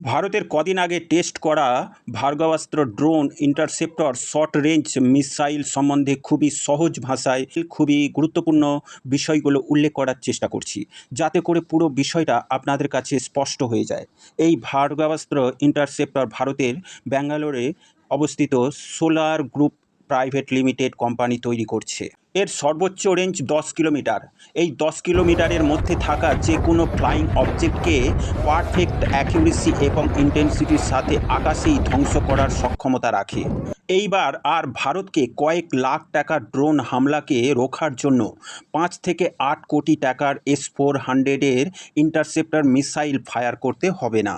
ভারতের কদিন আগে টেস্ট করা Bhargavastra drone interceptor short range missile সম্বন্ধে খুবই সহজ ভাষায় খুবই গুরুত্বপূর্ণ বিষয়গুলো উল্লেখ করার চেষ্টা করছি, যাতে করে পুরো বিষয়টা আপনাদের কাছে স্পষ্ট হয়ে যায়। এই ভার্গবাস্ত্র ইন্টারসেপ্টর ভারতের ব্যাঙ্গালোরে অবস্থিত solar group private limited company তৈরি করছে। এর সর্বোচ্চ রেঞ্জ 10 কিলোমিটার। এই 10 কিলোমিটারের মধ্যে থাকা যে কোনো ফ্লাইং অবজেক্টকে পারফেক্ট অ্যাকিউরেসি এবং ইন্টেন্সিটির সাথে আকাশেই ধ্বংস করার সক্ষমতা রাখে। এইবার আর ভারতকে কয়েক লাখ টাকার ড্রোন হামলাকে রোখার জন্য 5 থেকে 8 কোটি টাকার S-400-এর ইন্টারসেপ্টর মিসাইল ফায়ার করতে হবে না।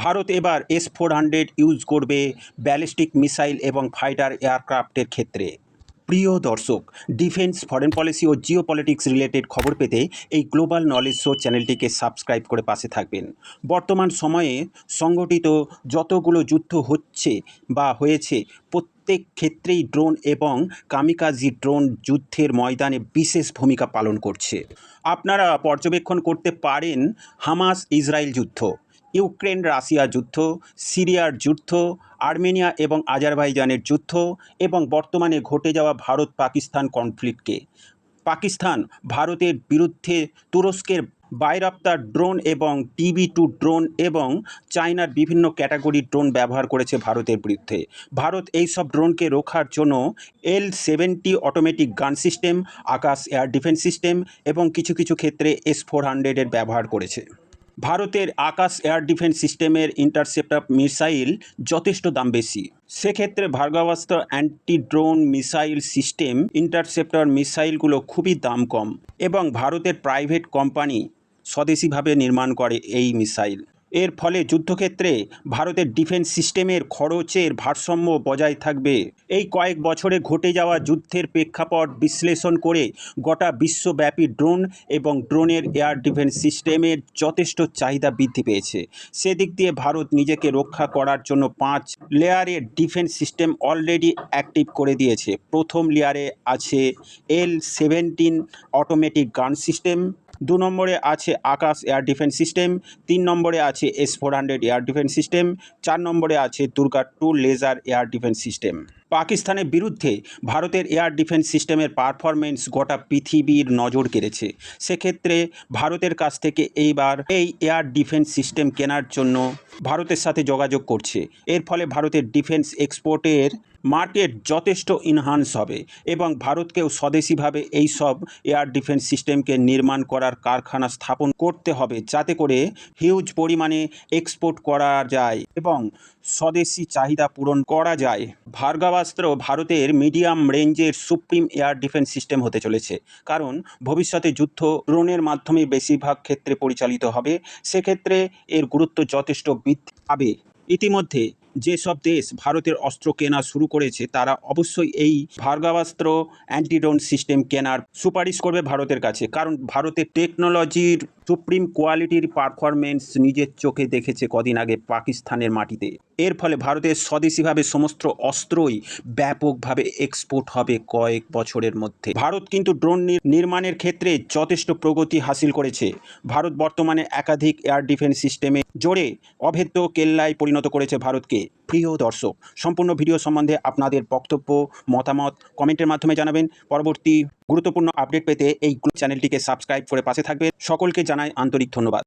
ভারত এবার S-400 ইউজ করবে ব্যালিস্টিক মিসাইল এবং ফাইটার এয়ারক্রাফটের ক্ষেত্রে। প্রিয় দর্শক, ডিফেন্স, ফরেন পলিসি ও জিও পলিটিক্স রিলেটেড খবর পেতে এই গ্লোবাল নলেজ শো চ্যানেলটিকে সাবস্ক্রাইব করে পাশে থাকবেন। বর্তমান সময়ে সংগঠিত যতগুলো যুদ্ধ হচ্ছে বা হয়েছে, প্রত্যেক ক্ষেত্রেই ড্রোন এবং কামিকাজি ড্রোন যুদ্ধের ময়দানে বিশেষ ভূমিকা পালন করছে। আপনারা পর্যবেক্ষণ করতে পারেন হামাস ইসরায়েল যুদ্ধ, ইউক্রেন রাশিয়া যুদ্ধ, সিরিয়ার যুদ্ধ, আর্মেনিয়া এবং আজারবাইজানের যুদ্ধ এবং বর্তমানে ঘটে যাওয়া ভারত পাকিস্তান কনফ্লিক্টকে। পাকিস্তান ভারতের বিরুদ্ধে তুরস্কের বাইরাক্তার ড্রোন এবং TB2 ড্রোন এবং চায়নার বিভিন্ন ক্যাটাগরির ড্রোন ব্যবহার করেছে ভারতের বিরুদ্ধে। ভারত এই সব ড্রোনকে রোখার জন্য L-70 automatic gun system, Akash air defence system এবং কিছু কিছু ক্ষেত্রে S-400-এর ব্যবহার করেছে। ভারতের আকাশ এয়ার ডিফেন্স সিস্টেমের ইন্টারসেপ্টর মিসাইল যথেষ্ট দাম বেশি। সেক্ষেত্রে Bhargavastra anti drone missile system interceptor মিসাইলগুলো খুবই দাম কম এবং ভারতের প্রাইভেট কোম্পানি স্বদেশিভাবে নির্মাণ করে এই মিসাইল। এর ফলে যুদ্ধক্ষেত্রে ভারতের ডিফেন্স সিস্টেমের খরচের ভারসাম্য বজায় থাকবে। এই কয়েক বছরে ঘটে যাওয়া যুদ্ধের প্রেক্ষাপট বিশ্লেষণ করে গোটা বিশ্বব্যাপী ড্রোন এবং ড্রোনের এয়ার ডিফেন্স সিস্টেমের যথেষ্ট চাহিদা বৃদ্ধি পেয়েছে। সেদিক দিয়ে ভারত নিজেকে রক্ষা করার জন্য 5 লেয়ারের ডিফেন্স সিস্টেম অলরেডি অ্যাক্টিভ করে দিয়েছে। প্রথম লেয়ারে আছে L-17 অটোমেটিক গান সিস্টেম, 2 নম্বরে আছে আকাশ এয়ার ডিফেন্স সিস্টেম, 3 নম্বরে আছে S-400 এয়ার ডিফেন্স সিস্টেম, 4 নম্বরে আছে Durga 2 laser air defence system. পাকিস্তানের বিরুদ্ধে ভারতের এয়ার ডিফেন্স সিস্টেমের পারফরমেন্স গোটা পৃথিবীর নজর কেড়েছে। সেক্ষেত্রে ভারতের কাছ থেকে এইবার এই এয়ার ডিফেন্স সিস্টেম কেনার জন্য ভারতের সাথে যোগাযোগ করছে। এর ফলে ভারতের ডিফেন্স এক্সপোর্টের মার্কেট যথেষ্ট ইনহান্স হবে এবং ভারতকেও স্বদেশিভাবে এই সব এয়ার ডিফেন্স সিস্টেমকে নির্মাণ করার কারখানা স্থাপন করতে হবে, যাতে করে হিউজ পরিমাণে এক্সপোর্ট করা যায় এবং স্বদেশি চাহিদা পূরণ করা যায়। ভার্গবাস্ত্র ভারতের মিডিয়াম রেঞ্জের সুপ্রিম এয়ার ডিফেন্স সিস্টেম হতে চলেছে, কারণ ভবিষ্যতে যুদ্ধ ড্রোনের মাধ্যমে বেশিরভাগ ক্ষেত্রে পরিচালিত হবে। সেক্ষেত্রে এর গুরুত্ব যথেষ্ট বৃদ্ধি পাবে। ইতিমধ্যে যেসব দেশ ভারতের অস্ত্র কেনা শুরু করেছে, তারা অবশ্যই এই ভার্গবাস্ত্র অ্যান্টি ড্রোন সিস্টেম কেনার সুপারিশ করবে ভারতের কাছে, কারণ ভারতের টেকনোলজির সুপ্রিম কোয়ালিটির পারফরমেন্স নিজের চোখে দেখেছে কদিন আগে পাকিস্তানের মাটিতে। এর ফলে ভারতের স্বদেশিভাবে সমস্ত অস্ত্রই ব্যাপকভাবে এক্সপোর্ট হবে কয়েক বছরের মধ্যে। ভারত কিন্তু ড্রোন নির্মাণের ক্ষেত্রে যথেষ্ট প্রগতি হাসিল করেছে। ভারত বর্তমানে একাধিক এয়ার ডিফেন্স সিস্টেমে জোরে অভেদ্য কেল্লায় পরিণত করেছে ভারতকে। প্রিয় দর্শক, সম্পূর্ণ ভিডিও সম্বন্ধে আপনাদের বক্তব্য, মতামত কমেন্টের মাধ্যমে জানাবেন। পরবর্তী গুরুত্বপূর্ণ আপডেট পেতে এই চ্যানেলটিকে সাবস্ক্রাইব করে পাশে থাকবেন। সকলকে জানাই আন্তরিক ধন্যবাদ।